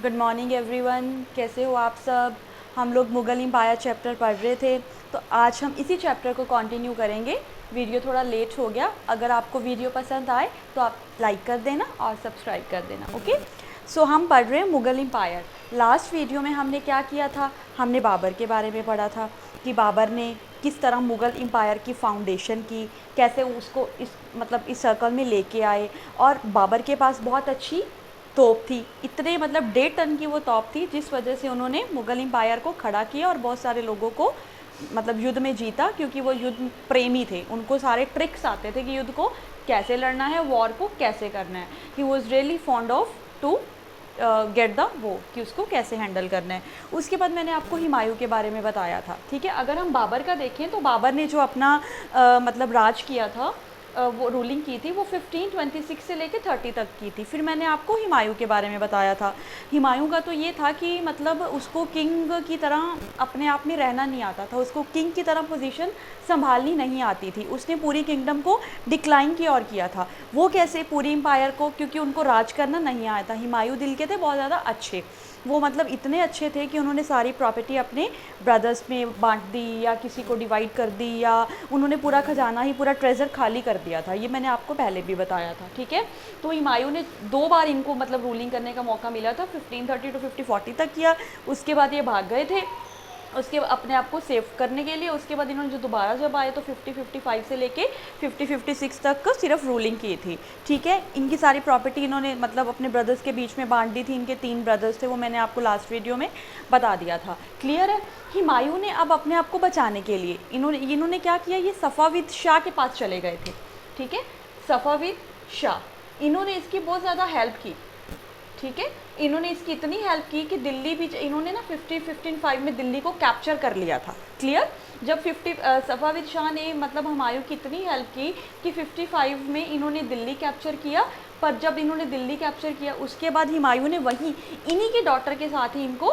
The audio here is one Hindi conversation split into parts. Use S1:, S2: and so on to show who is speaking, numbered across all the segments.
S1: गुड मॉर्निंग एवरीवन, कैसे हो आप सब। हम लोग मुग़ल एम्पायर चैप्टर पढ़ रहे थे, तो आज हम इसी चैप्टर को कंटिन्यू करेंगे। वीडियो थोड़ा लेट हो गया। अगर आपको वीडियो पसंद आए तो आप लाइक कर देना और सब्सक्राइब कर देना। ओके, सो हम पढ़ रहे हैं मुग़ल एम्पायर। लास्ट वीडियो में हमने क्या किया था, हमने बाबर के बारे में पढ़ा था कि बाबर ने किस तरह मुग़ल एम्पायर की फाउंडेशन की, कैसे उसको इस सर्कल में लेके आए। और बाबर के पास बहुत अच्छी तोप थी, इतने 1.5 टन की वो तोप थी, जिस वजह से उन्होंने मुग़ल एम्पायर को खड़ा किया और बहुत सारे लोगों को युद्ध में जीता, क्योंकि वो युद्ध प्रेमी थे। उनको सारे ट्रिक्स आते थे कि युद्ध को कैसे लड़ना है, वॉर को कैसे करना है। He was really fond of to get the वो, कि उसको कैसे हैंडल करना है। उसके बाद मैंने आपको हुमायूं के बारे में बताया था। ठीक है, अगर हम बाबर का देखें तो बाबर ने जो अपना राज किया था, वो रूलिंग की थी, वो 1526 से लेकर 30 तक की थी। फिर मैंने आपको हुमायूं के बारे में बताया था। हुमायूं का तो ये था कि उसको किंग की तरह अपने आप में रहना नहीं आता था, उसको किंग की तरह पोजीशन संभालनी नहीं आती थी। उसने पूरी किंगडम को डिक्लाइन की और किया था। वो कैसे, पूरी एम्पायर को, क्योंकि उनको राज करना नहीं आया था। हुमायूं दिल के थे बहुत ज़्यादा अच्छे, वो इतने अच्छे थे कि उन्होंने सारी प्रॉपर्टी अपने ब्रदर्स में बांट दी, या किसी को डिवाइड कर दी, या उन्होंने पूरा खजाना ही, पूरा ट्रेजर खाली कर दिया था। ये मैंने आपको पहले भी बताया था। ठीक है, तो हुमायूं ने 2 बार इनको रूलिंग करने का मौका मिला था। 1530 टू 1540 तक किया, उसके बाद ये भाग गए थे उसके अपने आप को सेव करने के लिए। उसके बाद इन्होंने जो दोबारा जब आए तो 50-55 से लेके 50-56 तक का सिर्फ रूलिंग की थी। ठीक है, इनकी सारी प्रॉपर्टी इन्होंने अपने ब्रदर्स के बीच में बांट दी थी। इनके 3 ब्रदर्स थे, वो मैंने आपको लास्ट वीडियो में बता दिया था। क्लियर है। हुमायूं ने अब अपने आप को बचाने के लिए इन्होंने क्या किया, ये सफ़ाविद शाह के पास चले गए थे। ठीक है, सफ़ाविद शाह, इन्होंने इसकी बहुत ज़्यादा हेल्प की। ठीक है, इन्होंने इसकी इतनी हेल्प की कि दिल्ली भी इन्होंने 1555 में दिल्ली को कैप्चर कर लिया था। क्लियर। जब सफ़ाविद शाह ने हुमायूं की इतनी हेल्प की कि 55 में इन्होंने दिल्ली कैप्चर किया। पर जब इन्होंने दिल्ली कैप्चर किया, उसके बाद हुमायूं ने वहीं इन्हीं की डॉटर के साथ ही इनको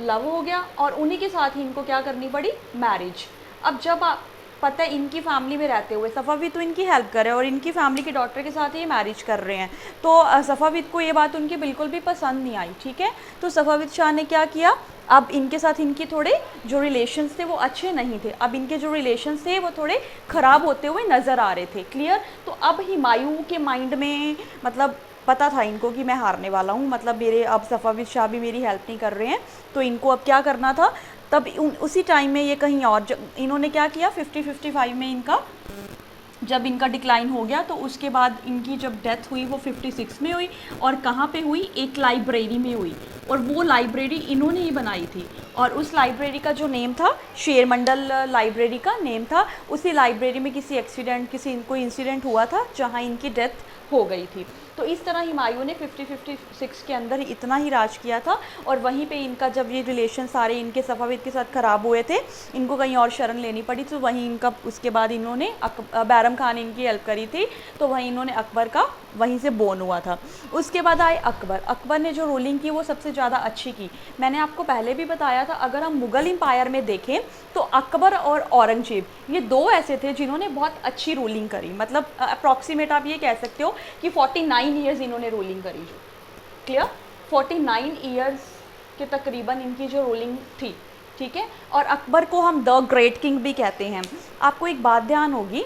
S1: लव हो गया, और उन्हीं के साथ ही इनको क्या करनी पड़ी, मैरिज। अब जब पता है, इनकी फैमिली में रहते हुए सफ़ाविद तो इनकी हेल्प कर रहे हैं और इनकी फैमिली की डॉटर के साथ ये मैरिज कर रहे हैं, तो सफ़ाविद को ये बात उनकी बिल्कुल भी पसंद नहीं आई। ठीक है, तो सफ़ाविद शाह ने क्या किया, अब इनके साथ इनकी थोड़े जो रिलेशंस थे वो अच्छे नहीं थे। अब इनके जो रिलेशंस थे वो थोड़े ख़राब होते हुए नज़र आ रहे थे। क्लियर। तो अब हुमायूं के माइंड में पता था इनको कि मैं हारने वाला हूँ, मेरे अब सफ़ाविद शाह भी मेरी हेल्प नहीं कर रहे हैं, तो इनको अब क्या करना था। तब उसी टाइम में ये कहीं और इन्होंने क्या किया, 50-55 में जब इनका डिक्लाइन हो गया, तो उसके बाद इनकी जब डेथ हुई वो 56 में हुई। और कहाँ पे हुई, एक लाइब्रेरी में हुई, और वो लाइब्रेरी इन्होंने ही बनाई थी। और उस लाइब्रेरी का जो नेम था, शेरमंडल लाइब्रेरी का नेम था। उसी लाइब्रेरी में कोई इंसिडेंट हुआ था जहाँ इनकी डेथ हो गई थी। तो इस तरह हुमायूं ने 50-56 के अंदर इतना ही राज किया था। और वहीं पे इनका जब ये रिलेशन सारे इनके सफ़ाविद के साथ ख़राब हुए थे, इनको कहीं और शरण लेनी पड़ी, तो वहीं इनका उसके बाद इन्होंने बैरम खान इनकी हेल्प करी थी, तो वहीं इन्होंने अकबर का वहीं से बोर्न हुआ था। उसके बाद आए अकबर। अकबर ने जो रूलिंग की वो सबसे ज़्यादा अच्छी की। मैंने आपको पहले भी बताया था, अगर हम मुग़ल एम्पायर में देखें तो अकबर और औरंगजेब, ये 2 ऐसे थे जिन्होंने बहुत अच्छी रूलिंग करी। अप्रॉक्सीमेट आप ये कह सकते हो कि 49 ईयर्स इन्होंने रूलिंग करी। जो क्लियर, 49 ईयर्स के तकरीबन इनकी जो रूलिंग थी। ठीक है, और अकबर को हम द ग्रेट किंग भी कहते हैं। आपको एक बात ध्यान होगी,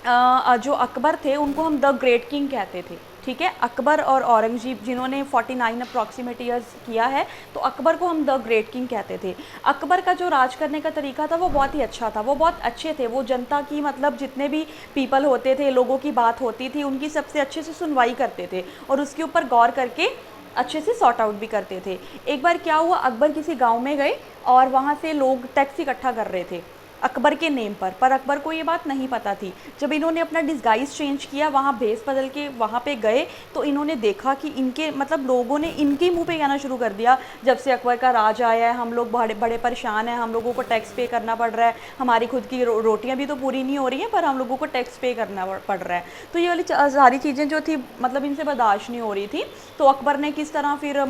S1: जो अकबर थे उनको हम द ग्रेट किंग कहते थे। ठीक है, अकबर और औरंगजेब जिन्होंने 49 अप्रॉक्सीमेट ईयर्स किया है, तो अकबर को हम द ग्रेट किंग कहते थे। अकबर का जो राज करने का तरीका था वो बहुत ही अच्छा था, वो बहुत अच्छे थे। वो जनता की जितने भी पीपल होते थे, लोगों की बात होती थी, उनकी सबसे अच्छे से सुनवाई करते थे, और उसके ऊपर गौर करके अच्छे से सॉर्ट आउट भी करते थे। एक बार क्या हुआ, अकबर किसी गाँव में गए और वहाँ से लोग टैक्स इकट्ठा कर रहे थे अकबर के नेम पर अकबर को ये बात नहीं पता थी। जब इन्होंने अपना डिस्गाइज चेंज किया, वहाँ भेस बदल के वहाँ पे गए, तो इन्होंने देखा कि इनके लोगों ने इनके मुंह पे कहना शुरू कर दिया, जब से अकबर का राज आया है हम लोग बड़े बड़े परेशान हैं, हम लोगों को टैक्स पे करना पड़ रहा है, हमारी खुद की रोटियाँ भी तो पूरी नहीं हो रही हैं, पर हम लोगों को टैक्स पे करना पड़ रहा है। तो ये वाली सारी चीज़ें जो थी इनसे बर्दाश्त नहीं हो रही थी। तो अकबर ने किस तरह फिर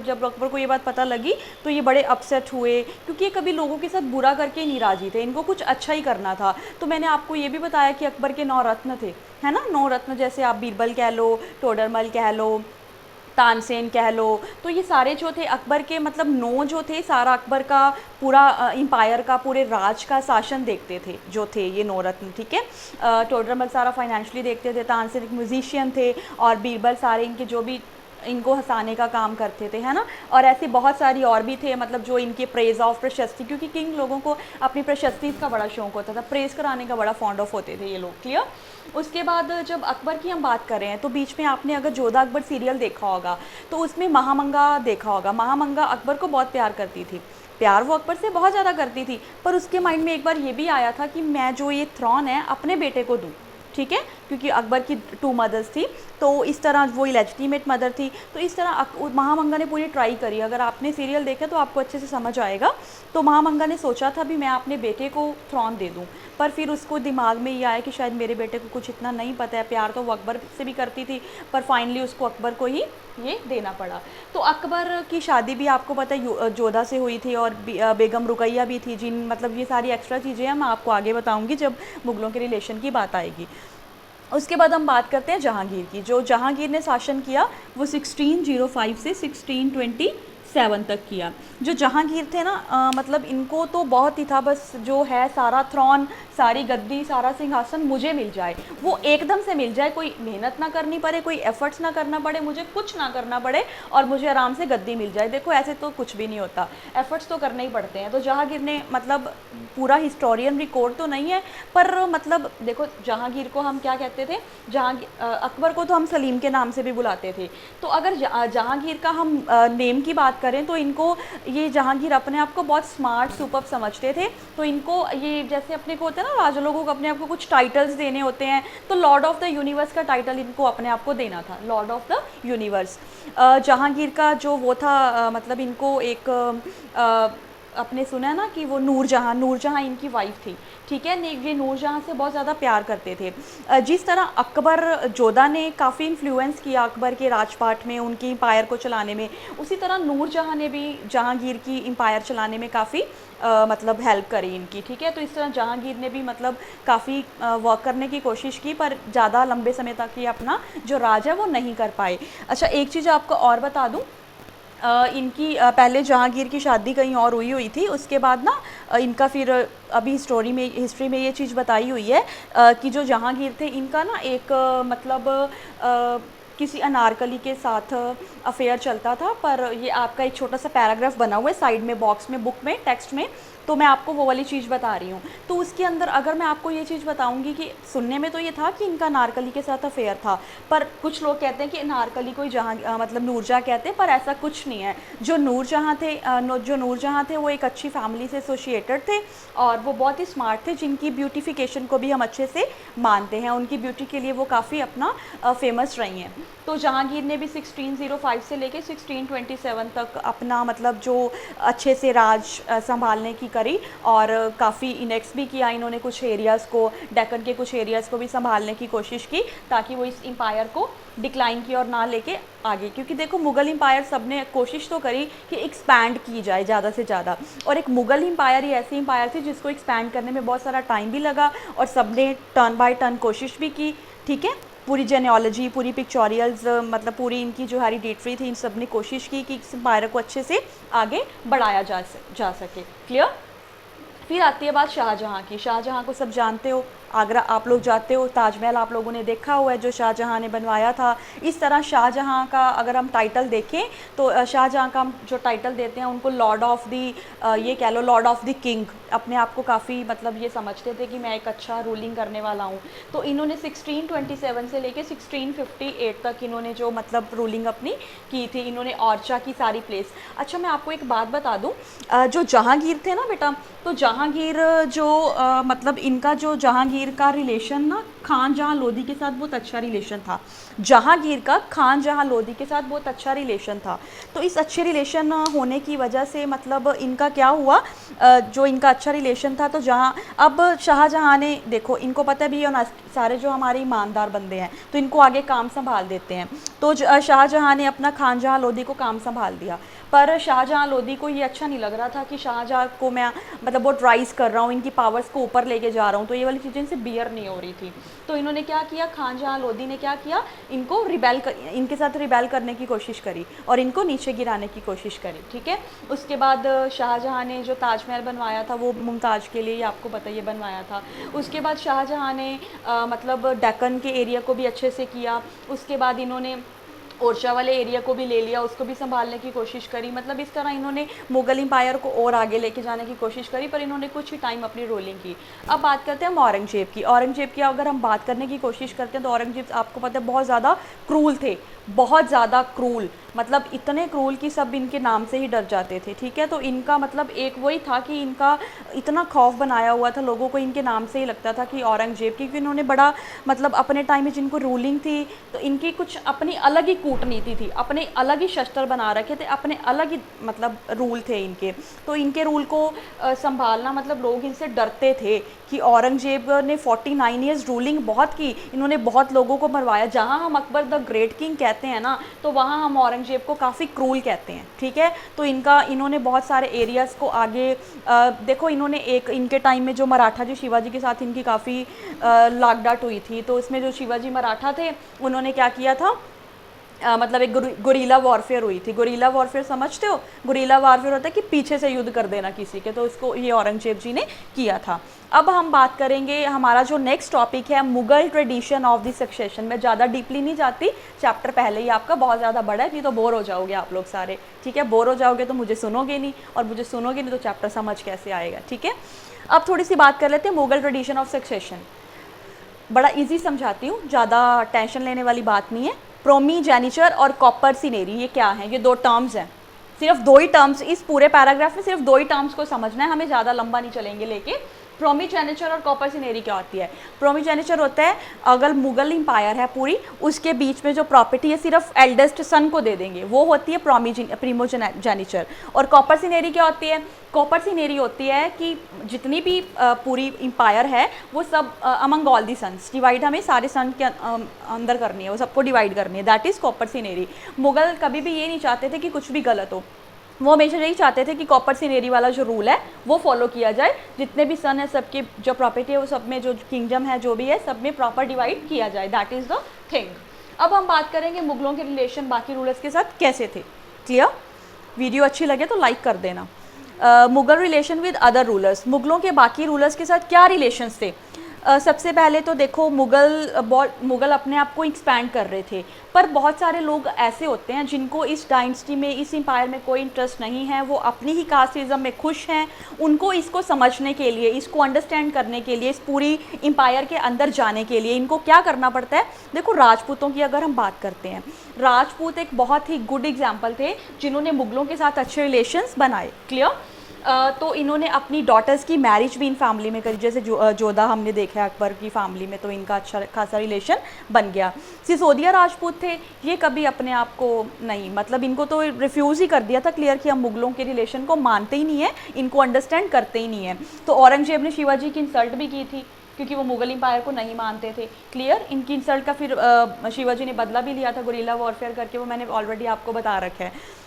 S1: जब अकबर को ये बात पता लगी, तो ये बड़े अपसेट हुए, क्योंकि ये कभी लोगों के साथ बुरा करके नहीं राजी थे, इनको कुछ अच्छा ही करना था। तो मैंने आपको ये भी बताया कि अकबर के 9 रत्न थे, है ना, 9 रत्न, जैसे आप बीरबल कह लो, टोडरमल कह लो, तानसेन कह लो, तो ये सारे जो थे अकबर के मतलब 9 जो थे, सारा अकबर का पूरा एम्पायर का, पूरे राज का शासन देखते थे जो थे ये 9 रत्न, ठीक है। टोडरमल सारा फाइनेंशियली देखते थे, तानसेन एक म्यूजिशियन थे, और बीरबल सारे इनके जो भी इनको हंसाने का काम करते थे, है ना। और ऐसे बहुत सारी और भी थे, मतलब जो इनके प्रेज ऑफ प्रशस्ति, क्योंकि किंग लोगों को अपनी प्रशस्ति का बड़ा शौक होता था, प्रेज कराने का बड़ा फॉन्ड ऑफ होते थे ये लोग, क्लियर। उसके बाद जब अकबर की हम बात कर रहे हैं, तो बीच में आपने अगर जोधा अकबर सीरियल देखा होगा तो उसमें महामंगा देखा होगा। महामंगा अकबर को बहुत प्यार करती थी, प्यार वो अकबर से बहुत ज़्यादा करती थी, पर उसके माइंड में एक बार ये भी आया था कि मैं जो ये थ्रॉन है अपने बेटे को दूँ, ठीक है, क्योंकि अकबर की 2 मदर्स थी, तो इस तरह वो इलेजिटिमेट मदर थी। तो इस तरह महामंगा ने पूरी ट्राई करी, अगर आपने सीरियल देखा तो आपको अच्छे से समझ आएगा। तो महामंगा ने सोचा था भी मैं अपने बेटे को थ्रॉन दे दूं, पर फिर उसको दिमाग में ये आया कि शायद मेरे बेटे को कुछ इतना नहीं पता है, प्यार तो वो अकबर से भी करती थी, पर फाइनली उसको अकबर को ही ये देना पड़ा। तो अकबर की शादी भी आपको पता है जोधा से हुई थी, और बेगम रुकैया भी थी, जिन मतलब ये सारी एक्स्ट्रा चीज़ें हैं मैं आपको आगे बताऊँगी जब मुग़लों के रिलेशन की बात आएगी। उसके बाद हम बात करते हैं जहांगीर की। जो जहांगीर ने शासन किया वो 1605 से 1627 तक किया। जो जहांगीर थे ना मतलब इनको तो बहुत ही था, बस जो है सारा थ्रॉन, सारी गद्दी, सारा सिंहासन मुझे मिल जाए, वो एकदम से मिल जाए, कोई मेहनत ना करनी पड़े, कोई एफर्ट्स ना करना पड़े, मुझे कुछ ना करना पड़े, और मुझे आराम से गद्दी मिल जाए। देखो ऐसे तो कुछ भी नहीं होता, एफर्ट्स तो करने ही पड़ते हैं। तो जहांगीर ने मतलब पूरा हिस्टोरियन रिकॉर्ड तो नहीं है, पर मतलब देखो जहांगीर को हम क्या कहते थे, अकबर को तो हम सलीम के नाम से भी बुलाते थे। तो अगर जहांगीर का हम नेम की बात करें तो इनको ये जहांगीर अपने आप को बहुत स्मार्ट सुपर्ब समझते थे। तो इनको ये जैसे अपने को होता है ना, राजा लोगों को अपने आप को कुछ टाइटल्स देने होते हैं, तो लॉर्ड ऑफ द यूनिवर्स का टाइटल इनको अपने आप को देना था, Lord of the universe. Jahangir का जो वो था मतलब इनको एक आपने सुना है ना कि वो नूरजहाँ इनकी वाइफ थी, ठीक है। ये नूरजहाँ से बहुत ज़्यादा प्यार करते थे। जिस तरह अकबर जोधा ने काफ़ी इन्फ्लुएंस किया अकबर के राजपाट में, उनकी एम्पायर को चलाने में, उसी तरह नूरजहाँ ने भी जहांगीर की एम्पायर चलाने में काफ़ी मतलब हेल्प करी इनकी, ठीक है। तो इस तरह जहांगीर ने भी मतलब काफ़ी वर्क करने की कोशिश की, पर ज़्यादा लंबे समय तक ये अपना जो राज है वो नहीं कर पाए। अच्छा, एक चीज़ आपको और बता दूँ, इनकी पहले जहांगीर की शादी कहीं और हुई थी, उसके बाद ना इनका फिर अभी हिस्ट्री में ये चीज़ बताई हुई है कि जो जहांगीर थे इनका ना एक मतलब किसी अनारकली के साथ अफेयर चलता था। पर ये आपका एक छोटा सा पैराग्राफ बना हुआ है साइड में, बॉक्स में, बुक में, टेक्स्ट में, तो मैं आपको वो वाली चीज़ बता रही हूँ। तो उसके अंदर अगर मैं आपको ये चीज़ बताऊँगी कि सुनने में तो ये था कि इनका अनारकली के साथ अफेयर था, पर कुछ लोग कहते हैं कि अनारकली को मतलब नूरजहाँ कहते हैं, पर ऐसा कुछ नहीं है। जो नूरजहाँ थे वो एक अच्छी फैमिली से एसोसिएटेड थे, और वो बहुत ही स्मार्ट थे, जिनकी ब्यूटिफिकेशन को भी हम अच्छे से मानते हैं, उनकी ब्यूटी के लिए वो काफ़ी अपना फेमस रही हैं। तो जहांगीर ने भी 1605 से लेके 1627 तक अपना मतलब जो अच्छे से राज संभालने की करी, और काफ़ी इनेक्स भी किया इन्होंने, कुछ एरियाज़ को, डेक्कन के कुछ एरियाज़ को भी संभालने की कोशिश की, ताकि वो इस एम्पायर को डिक्लाइन की और ना लेके आगे। क्योंकि देखो मुग़ल एम्पायर सब ने कोशिश तो करी कि एक्सपैंड की जाए ज़्यादा से ज़्यादा, और एक मुग़ल एम्पायर ही ऐसी एम्पायर थी जिसको एक्सपैंड करने में बहुत सारा टाइम भी लगा, और सब ने टर्न बाय टर्न कोशिश भी की, ठीक है। पूरी जेनियोलॉजी, पूरी पिक्चोरियल्स, मतलब पूरी इनकी जो हेरिडिटरी थी, इन सब ने कोशिश की कि इस एम्पायर को अच्छे से आगे बढ़ाया जा सके, क्लियर। फिर आती है बात शाहजहाँ की। शाहजहाँ को सब जानते हो, आगरा आप लोग जाते हो, ताजमहल आप लोगों ने देखा हुआ है जो शाहजहाँ ने बनवाया था। इस तरह शाहजहाँ का अगर हम टाइटल देखें तो शाहजहाँ का हम जो टाइटल देते हैं उनको लॉर्ड ऑफ दी, ये कह लो लॉर्ड ऑफ द किंग, अपने आप को काफ़ी मतलब ये समझते थे कि मैं एक अच्छा रूलिंग करने वाला हूँ। तो इन्होंने 1627 से लेके 1658 तक इन्होंने जो मतलब रूलिंग अपनी की थी, इन्होंने ओरछा की सारी प्लेस। अच्छा, मैं आपको एक बात बता दूँ, जो जहांगीर थे ना बेटा, तो जहांगीर जो मतलब इनका जो जहांगीर का रिलेशन ना खान जहां लोधी के साथ बहुत अच्छा रिलेशन था। जहांगीर का खान जहां लोधी के साथ बहुत अच्छा रिलेशन था। तो इस अच्छे रिलेशन होने की वजह से मतलब इनका क्या हुआ, जो इनका अच्छा रिलेशन था, तो जहां अब शाहजहां ने देखो, इनको पता भी है सारे जो हमारे ईमानदार बंदे हैं तो इनको आगे काम संभाल देते हैं। तो शाहजहाँ ने अपना खानजहाँ लोधी को काम संभाल दिया, पर शाहजहाँ लोधी को ये अच्छा नहीं लग रहा था कि शाहजहाँ को मैं मतलब बहुत राइज़ कर रहा हूँ, इनकी पावर्स को ऊपर लेके जा रहा हूँ, तो ये वाली चीज़ें इनसे बियर नहीं हो रही थी। तो इन्होंने क्या किया, खानजहाँ लोधी ने क्या किया, इनको इनके साथ रिबेल करने की कोशिश करी और इनको नीचे गिराने की कोशिश करी। ठीक है, उसके बाद शाहजहाँ ने जो ताजमहल बनवाया था वो मुमताज़ के लिए, आपको पता ये बनवाया था। उसके बाद शाहजहाँ ने मतलब डेक्कन के एरिया को भी अच्छे से किया। उसके बाद इन्होंने ओरछा वाले एरिया को भी ले लिया, उसको भी संभालने की कोशिश करी। मतलब इस तरह इन्होंने मुग़ल एम्पायर को और आगे लेके जाने की कोशिश करी, पर इन्होंने कुछ ही टाइम अपनी रोलिंग की। अब बात करते हैं हम औरंगज़ेब की। औरंगज़ेब की अगर हम बात करने की कोशिश करते हैं तो औरंगज़ेब आपको पता है बहुत ज़्यादा क्रूल थे, बहुत ज़्यादा क्रूल, मतलब इतने क्रूल कि सब इनके नाम से ही डर जाते थे। ठीक है, तो इनका मतलब एक वही था कि इनका इतना खौफ बनाया हुआ था लोगों को, इनके नाम से ही लगता था कि औरंगज़ेब, क्योंकि इन्होंने बड़ा मतलब अपने टाइम में जिनको रूलिंग थी तो इनकी कुछ अपनी अलग ही कूटनीति थी, अपने अलग ही शस्त्र बना रखे थे, अपने अलग ही मतलब रूल थे इनके। तो इनके रूल को संभालना मतलब लोग इनसे डरते थे कि औरंगज़ेब ने 49 ईयर्स रूलिंग बहुत की, इन्होंने बहुत लोगों को मरवाया। जहाँ हम अकबर द ग्रेट किंग कहते हैं ना, तो वहाँ हम औरंगज़ेब को काफ़ी क्रूल कहते हैं। ठीक है, तो इन्होंने बहुत सारे एरियाज़ को आगे देखो, इन्होंने एक इनके टाइम में जो मराठा जी शिवाजी के साथ इनकी काफ़ी लागडाट हुई थी, तो इसमें जो शिवाजी मराठा थे उन्होंने क्या किया था, मतलब एक गुरीला वॉरफेयर हुई थी। गुरीला वॉरफेयर समझते हो? गुरीला वॉरफेयर होता है कि पीछे से युद्ध कर देना किसी के, तो इसको ये औरंगज़ेब जी ने किया था। अब हम बात करेंगे, हमारा जो नेक्स्ट टॉपिक है Mughal tradition of the succession. मैं ज़्यादा डीपली नहीं जाती, चैप्टर पहले ही आपका बहुत ज़्यादा बड़ा है, नहीं तो बोर हो जाओगे आप लोग सारे। ठीक है, बोर हो जाओगे तो मुझे सुनोगे नहीं, और मुझे सुनोगे नहीं तो चैप्टर समझ कैसे आएगा। ठीक है, अब थोड़ी सी बात कर लेते हैं मुग़ल ट्रेडिशन ऑफ सक्सेशन। बड़ा ईजी समझाती हूँ, ज़्यादा टेंशन लेने वाली बात नहीं है। प्रोमीजेनिचर और कॉपर्सिनेरी, ये क्या है? ये दो टर्म्स हैं, सिर्फ दो ही टर्म्स इस पूरे पैराग्राफ में, सिर्फ दो ही टर्म्स को समझना है, हमें ज़्यादा लंबा नहीं चलेंगे लेके। प्रोमीजेनिचर और कॉपर्सिनेरी क्या होती है? प्रोमीजेनिचर होता है अगर मुग़ल एम्पायर है पूरी, उसके बीच में जो प्रॉपर्टी है सिर्फ एल्डेस्ट सन को दे देंगे, वो होती है प्रीमोजेनिचर। और कॉपर्सिनेरी क्या होती है? कॉपर्सिनेरी होती है कि जितनी भी पूरी एम्पायर है वो सब among all the sons, divide हमें सारे सन के अंदर करनी है, वो सबको डिवाइड करनी है, दैट इज़ कॉपर्सिनेरी। मुग़ल कभी भी ये नहीं चाहते थे कि कुछ भी गलत हो, वो हमेशा यही चाहते थे कि कॉपर्सिनेरी वाला जो रूल है वो फॉलो किया जाए, जितने भी सन है सबकी जो प्रॉपर्टी है वो सब में, जो किंगडम है जो भी है सब में प्रॉपर डिवाइड किया जाए, दैट इज़ द थिंग। अब हम बात करेंगे मुग़लों के रिलेशन बाकी रूलर्स के साथ कैसे थे। क्लियर? वीडियो अच्छी लगे तो लाइक कर देना। Mughal relation with other rulers, मुग़लों के बाकी रूलर्स के साथ क्या रिलेशंस थे? सबसे पहले तो देखो, मुग़ल अपने आप को एक्सपैंड कर रहे थे, पर बहुत सारे लोग ऐसे होते हैं जिनको इस डायनेस्टी में, इस एम्पायर में कोई इंटरेस्ट नहीं है, वो अपनी ही कास्टिज़म में खुश हैं। उनको इसको समझने के लिए, इसको अंडरस्टैंड करने के लिए, इस पूरी एम्पायर के अंदर जाने के लिए इनको क्या करना पड़ता है? देखो, राजपूतों की अगर हम बात करते हैं, राजपूत एक बहुत ही गुड एग्जाम्पल थे जिन्होंने मुग़लों के साथ अच्छे रिलेशंस बनाए। क्लियर? तो इन्होंने अपनी डॉटर्स की मैरिज भी इन फैमिली में करी, जैसे जोधा हमने देखा अकबर की फैमिली में, तो इनका अच्छा खासा रिलेशन बन गया। सिसोदिया राजपूत थे, ये कभी अपने आप को नहीं, मतलब इनको तो रिफ्यूज़ ही कर दिया था क्लियर कि हम मुग़लों के रिलेशन को मानते ही नहीं है, इनको अंडरस्टैंड करते ही नहीं है। तो औरंगज़ेब ने शिवाजी की इंसल्ट भी की थी क्योंकि वो मुग़ल एम्पायर को नहीं मानते थे। क्लियर? इनकी इंसल्ट का फिर शिवाजी ने बदला भी लिया था गुरिल्ला वॉरफेयर करके, वो मैंने ऑलरेडी आपको बता रखा है।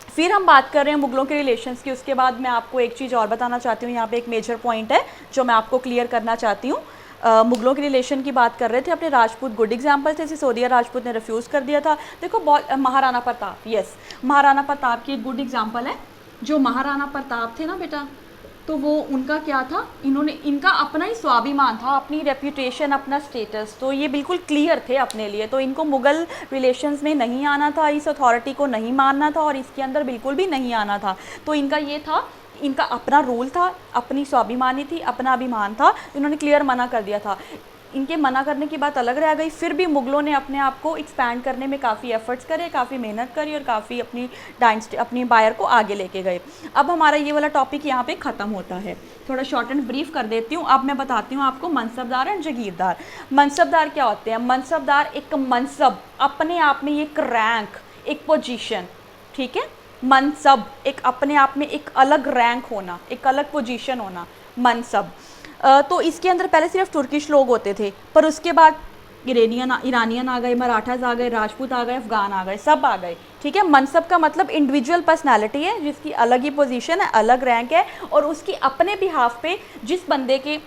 S1: फिर हम बात कर रहे हैं मुग़लों के रिलेशंस की। उसके बाद मैं आपको एक चीज़ और बताना चाहती हूँ, यहाँ पे एक मेजर पॉइंट है जो मैं आपको क्लियर करना चाहती हूँ। मुग़लों के रिलेशन की बात कर रहे थे, अपने राजपूत गुड एग्जाम्पल थे, सिसोदिया राजपूत ने रिफ्यूज़ कर दिया था। देखो, बहुत महाराणा प्रताप, यस, महाराणा प्रताप की एक गुड एग्जाम्पल है। जो महाराणा प्रताप थे ना बेटा, तो वो उनका क्या था, इनका अपना ही स्वाभिमान था, अपनी रेप्यूटेशन, अपना स्टेटस, तो ये बिल्कुल क्लियर थे अपने लिए। तो इनको मुग़ल रिलेशंस में नहीं आना था, इस अथॉरिटी को नहीं मानना था और इसके अंदर बिल्कुल भी नहीं आना था। तो इनका ये था, इनका अपना रूल था, अपनी स्वाभिमानी थी, अपना अभिमान था, इन्होंने क्लियर मना कर दिया था। इनके मना करने की बात अलग रह गई, फिर भी मुग़लों ने अपने आप को एक्सपैंड करने में काफ़ी एफर्ट्स करे, काफ़ी मेहनत करी और काफ़ी अपनी डायनेस्टी, अपनी एम्पायर को आगे लेके गए। अब हमारा ये वाला टॉपिक यहाँ पे ख़त्म होता है, थोड़ा शॉर्ट एंड ब्रीफ कर देती हूँ। अब मैं बताती हूँ आपको मनसबदार एंड जगीरदार। मनसबदार क्या होते हैं? मनसबदार एक मनसब, अपने आप में एक रैंक, एक पोजीशन। ठीक है, मनसब एक अपने आप में एक अलग रैंक होना, एक अलग पोजीशन होना, मनसब। तो इसके अंदर पहले सिर्फ तुर्किश लोग होते थे, पर उसके बाद ईरानियन आ गए, मराठास आ गए, राजपूत आ गए, अफगान आ गए, सब आ गए। ठीक है, मनसब का मतलब इंडिविजुअल पर्सनालिटी है जिसकी अलग ही पोजीशन है, अलग रैंक है, और उसकी अपने बिहाफ पे जिस बंदे के,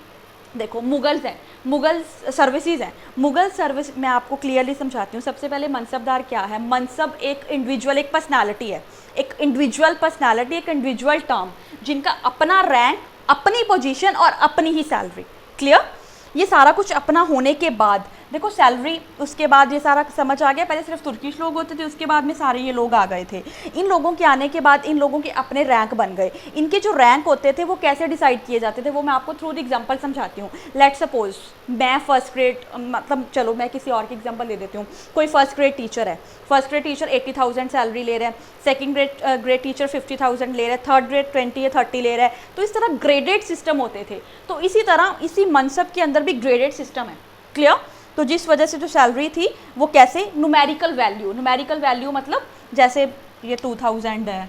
S1: देखो मुगल्स हैं, मुगल सर्विसेज हैं, मुगल सर्विस मैं आपको क्लियरली समझाती हूँ। सबसे पहले मनसबदार क्या है? मनसब एक इंडिविजुअल, एक पर्सनालिटी है, एक इंडिविजुअल पर्सनालिटी, एक इंडिविजुअल टर्म जिनका अपना रैंक, अपनी पोजीशन और अपनी ही सैलरी। क्लियर? ये सारा कुछ अपना होने के बाद देखो सैलरी, उसके बाद ये सारा समझ आ गया। पहले सिर्फ तुर्किश लोग होते थे, उसके बाद में सारे ये लोग आ गए थे। इन लोगों के आने के बाद इन लोगों के अपने रैंक बन गए। इनके जो रैंक होते थे वो कैसे डिसाइड किए जाते थे वो मैं आपको थ्रू द एग्जांपल समझाती हूँ। लेट्स सपोज मैं फर्स्ट ग्रेड, मतलब चलो मैं किसी और की एग्जांपल दे देती हूँ। कोई फर्स्ट ग्रेड टीचर है, फर्स्ट ग्रेड टीचर 80,000 सैलरी ले रहे हैं, सेकंड ग्रेड टीचर 50,000 ले रहे हैं, थर्ड ग्रेड 20 या 30 ले रहा है। तो इस तरह ग्रेडेड सिस्टम होते थे। तो इसी तरह इसी मनसब के अंदर भी ग्रेडेड सिस्टम है। क्लियर? तो जिस वजह से जो सैलरी थी वो कैसे, न्यूमेरिकल वैल्यू, न्यूमेरिकल वैल्यू मतलब जैसे ये 2000 है,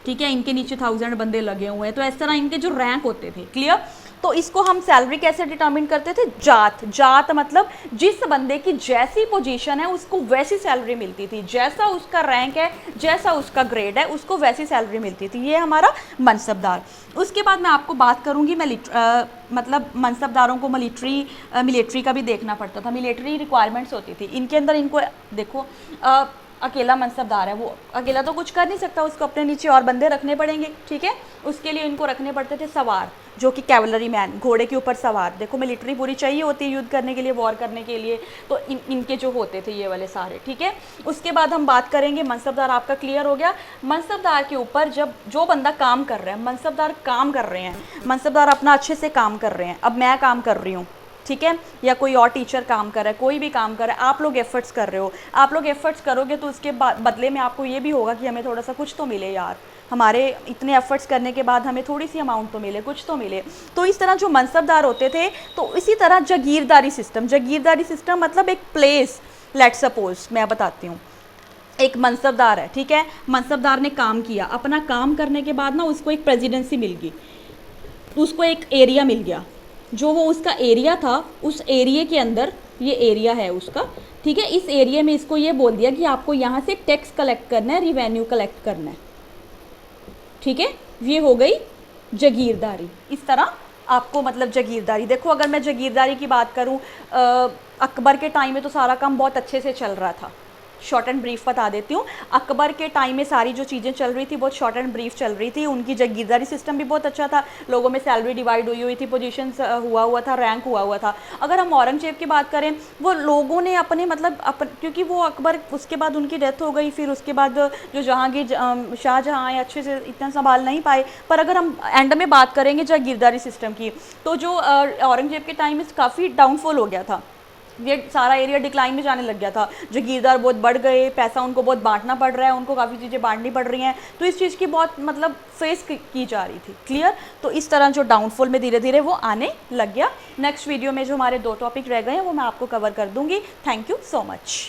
S1: ठीक है, इनके नीचे 1000 बंदे लगे हुए हैं, तो इस तरह इनके जो रैंक होते थे। क्लियर? तो इसको हम सैलरी कैसे डिटरमिन करते थे? जात। जात मतलब जिस बंदे की जैसी पोजीशन है उसको वैसी सैलरी मिलती थी, जैसा उसका रैंक है, जैसा उसका ग्रेड है, उसको वैसी सैलरी मिलती थी। ये हमारा मनसबदार। उसके बाद मैं आपको बात करूँगी मतलब मनसबदारों को मिलिट्री का भी देखना पड़ता था, मिलिट्री रिक्वायरमेंट्स होती थी इनके अंदर। इनको देखो अकेला मनसबदार है, वो अकेला तो कुछ कर नहीं सकता, उसको अपने नीचे और बंदे रखने पड़ेंगे। ठीक है, उसके लिए इनको रखने पड़ते थे सवार, जो कि कैवलरी मैन, घोड़े के ऊपर सवार। देखो मिलिट्री पूरी चाहिए होती है युद्ध करने के लिए, वॉर करने के लिए, तो इनके जो होते थे ये वाले सारे। ठीक है, उसके बाद हम बात करेंगे मनसबदार। आपका क्लियर हो गया? मनसबदार के ऊपर जब जो बंदा काम कर रहा है, मनसबदार काम कर रहे हैं, मनसबदार अपना अच्छे से काम कर रहे हैं। अब मैं काम कर रही हूँ, ठीक है, या कोई और टीचर काम कर रहा है, कोई भी काम कर रहा है, आप लोग एफर्ट्स कर रहे हो, आप लोग एफर्ट्स करोगे तो उसके बदले में आपको ये भी होगा कि हमें थोड़ा सा कुछ तो मिले यार, हमारे इतने एफर्ट्स करने के बाद हमें थोड़ी सी अमाउंट तो मिले, कुछ तो मिले। तो इस तरह जो मनसबदार होते थे, तो इसी तरह जागीरदारी सिस्टम, जागीरदारी सिस्टम मतलब एक प्लेस। लेट्स सपोज मैं बताती हूँ, एक मनसबदार है, ठीक है, मनसबदार ने काम किया, अपना काम करने के बाद ना उसको एक प्रेसिडेंसी मिल गई, उसको एक एरिया मिल गया, जो वो उसका एरिया था, उस एरिया के अंदर ये एरिया है उसका, ठीक है, इस एरिया में इसको ये बोल दिया कि आपको यहाँ से टैक्स कलेक्ट करना है, रिवेन्यू कलेक्ट करना है। ठीक है, ये हो गई जागीरदारी। इस तरह आपको मतलब जागीरदारी। देखो अगर मैं जागीरदारी की बात करूँ, अकबर के टाइम में तो सारा काम बहुत अच्छे से चल रहा था। शॉर्ट एंड ब्रीफ बता देती हूँ, अकबर के टाइम में सारी जो चीज़ें चल रही थी बहुत शॉर्ट एंड ब्रीफ चल रही थी। उनकी जागीरदारी सिस्टम भी बहुत अच्छा था, लोगों में सैलरी डिवाइड हुई थी, पोजीशंस हुआ था, रैंक हुआ था। अगर हम औरंगजेब की बात करें, वो लोगों ने अपने मतलब क्योंकि वो अकबर, उसके बाद उनकी डेथ हो गई, फिर उसके बाद जो जहांगीर शाहजहाँ आए अच्छे से इतना संभाल नहीं पाए। पर अगर हम एंड में बात करेंगे जागीरदारी सिस्टम की, तो जो औरंगजेब के टाइम में काफ़ी डाउनफॉल हो गया था, ये सारा एरिया डिक्लाइन में जाने लग गया था, जागीरदार बहुत बढ़ गए, पैसा उनको बहुत बांटना पड़ रहा है, उनको काफ़ी चीज़ें बांटनी पड़ रही हैं, तो इस चीज़ की बहुत मतलब फेस की जा रही थी। क्लियर? तो इस तरह जो डाउनफॉल में धीरे धीरे वो आने लग गया। नेक्स्ट वीडियो में जो हमारे 2 टॉपिक रह गए हैं वो मैं आपको कवर कर दूँगी। Thank you so much.